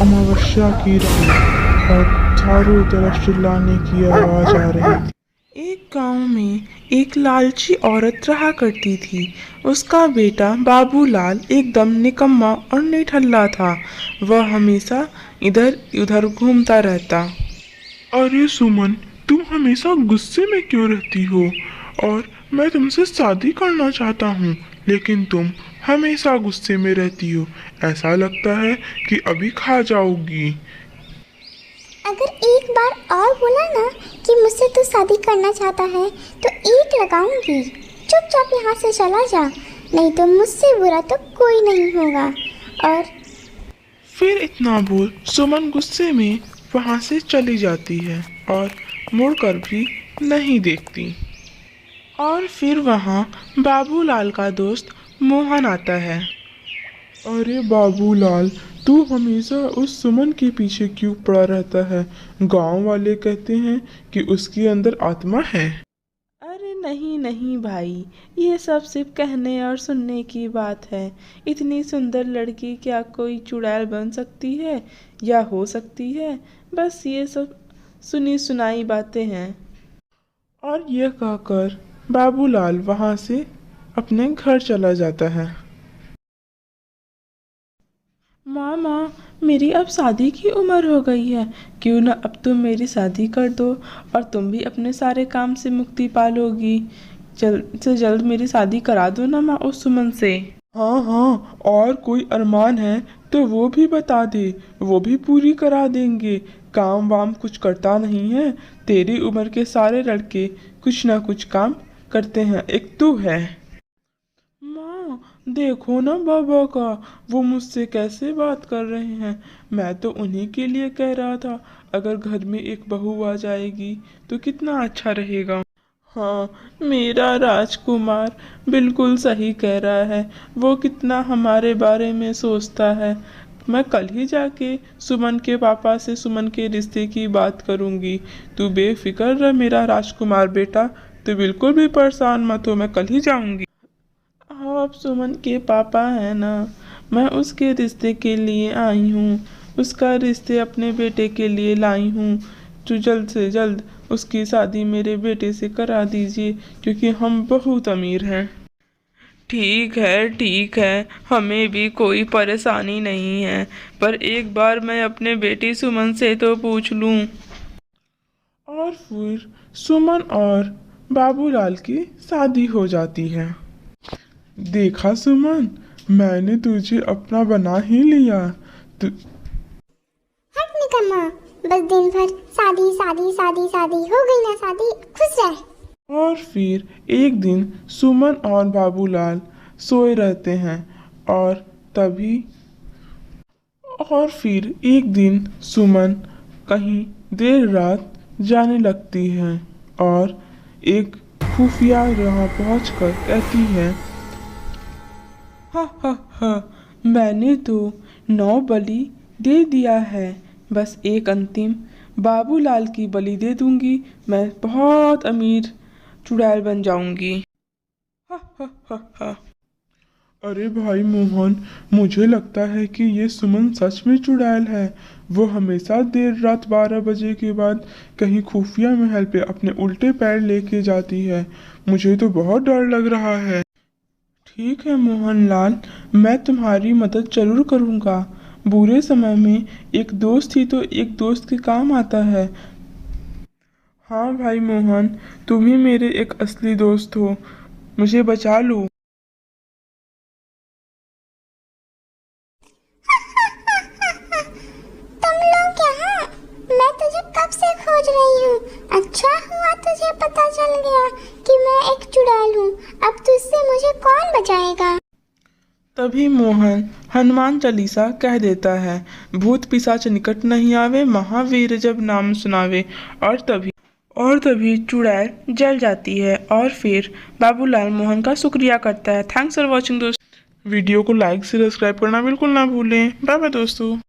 अमावस्या की रात और चारों तरफ चिल्लाने की आवाज आ रही थी। एक गांव में एक लालची औरत रहा करती थी। उसका बेटा बाबूलाल एकदम निकम्मा और निठल्ला था। वह हमेशा इधर उधर घूमता रहता। अरे सुमन, तुम हमेशा गुस्से में क्यों रहती हो? और मैं तुमसे शादी करना चाहता हूँ, लेकिन तुम हमेशा गुस्से में रहती हो। ऐसा लगता है कि अभी खा जाओगी। अगर एक बार और बोला ना कि मुझसे तू शादी करना चाहता है तो ईंट लगाऊंगी। चुपचाप यहाँ से चला जा, नहीं तो मुझसे बुरा तो कोई नहीं होगा। और फिर इतना बोल सुमन गुस्से में वहां से चली जाती है और मुड़कर भी नहीं देखती। और फिर वहाँ बाबूलाल का दोस्त मोहन आता है। अरे बाबूलाल, तू हमेशा उस सुमन के पीछे क्यों पड़ा रहता है? गांव वाले कहते हैं कि उसके अंदर आत्मा है। अरे नहीं नहीं भाई, ये सब सिर्फ कहने और सुनने की बात है। इतनी सुंदर लड़की क्या कोई चुड़ैल बन सकती है या हो सकती है? बस ये सब सुनी सुनाई बातें हैं। और यह कहकर बाबूलाल वहां से अपने घर चला जाता है। मामा, मेरी अब शादी की उम्र हो गई है। क्यों ना अब तुम मेरी शादी कर दो और तुम भी अपने सारे काम से मुक्ति पालोगी। जल्द से जल्द मेरी शादी करा दो ना माँ उस सुमन से। हाँ हाँ, और कोई अरमान है तो वो भी बता दे, वो भी पूरी करा देंगे। काम वाम कुछ करता नहीं है। तेरी उम्र के सारे लड़के कुछ ना कुछ काम करते हैं, एक तू है। माँ, देखो ना बाबा का, वो मुझसे कैसे बात कर रहे हैं। मैं तो उन्हीं के लिए कह रहा था, अगर घर में एक बहू आ जाएगी तो कितना अच्छा रहेगा। हाँ, मेरा राजकुमार बिल्कुल सही कह रहा है। वो कितना हमारे बारे में सोचता है। मैं कल ही जाके सुमन के पापा से सुमन के रिश्ते की बात करूंगी। तू बेफिक्र रह मेरा राजकुमार बेटा, तू बिल्कुल भी परेशान मत हो, मैं कल ही जाऊंगी। आप सुमन के पापा हैं ना, मैं उसके रिश्ते के लिए आई हूँ। उसका रिश्ते अपने बेटे के लिए लाई हूँ। तो जल्द से जल्द उसकी शादी मेरे बेटे से करा दीजिए, क्योंकि हम बहुत अमीर हैं। ठीक है, हमें भी कोई परेशानी नहीं है, पर एक बार मैं अपने बेटी सुमन से तो पूछ लूं। और फिर सुमन और बाबूलाल की शादी हो जाती है। देखा सुमन, मैंने तुझे अपना बना ही लिया। तु... हट निकम्मा, बस दिन भर शादी शादी शादी शादी हो गई ना शादी, खुश रह। और फिर एक दिन सुमन और बाबूलाल सोए रहते हैं और तभी और फिर एक दिन सुमन कहीं देर रात जाने लगती है और एक खुफिया जगह पहुंचकर कहती है, हा, मैंने तो 9 बलि दे दिया है। बस एक अंतिम बाबूलाल की बलि दे दूंगी, मैं बहुत अमीर चुड़ैल बन जाऊंगी। हा। अरे भाई मोहन, मुझे लगता है कि ये सुमन सच में चुड़ैल है। वो हमेशा देर रात 12 बजे के बाद कहीं खुफिया महल पे अपने उल्टे पैर लेके जाती है। मुझे तो बहुत डर लग रहा है। ठीक है मोहनलाल, मैं तुम्हारी मदद जरूर करूँगा। बुरे समय में एक दोस्त ही तो एक दोस्त के काम आता है। हाँ भाई मोहन, तुम ही मेरे एक असली दोस्त हो, मुझे बचा लो। तुम लोग यहाँ, मैं तुझे कब से खोज रही हूँ। अच्छा हुआ तुझे पता चल गया कि मैं एक चुड़ैल हूँ। अब तुझसे मुझे कौन बचाएगा। तभी मोहन हनुमान चालीसा कह देता है, भूत पिशाच निकट नहीं आवे, महावीर जब नाम सुनावे। और तभी चुड़ैल जल जाती है और फिर बाबूलाल मोहन का शुक्रिया करता है। थैंक्स फॉर वॉचिंग दोस्तों। वीडियो को लाइक से सब्सक्राइब करना बिल्कुल ना भूलें। बाय बाय दोस्तों।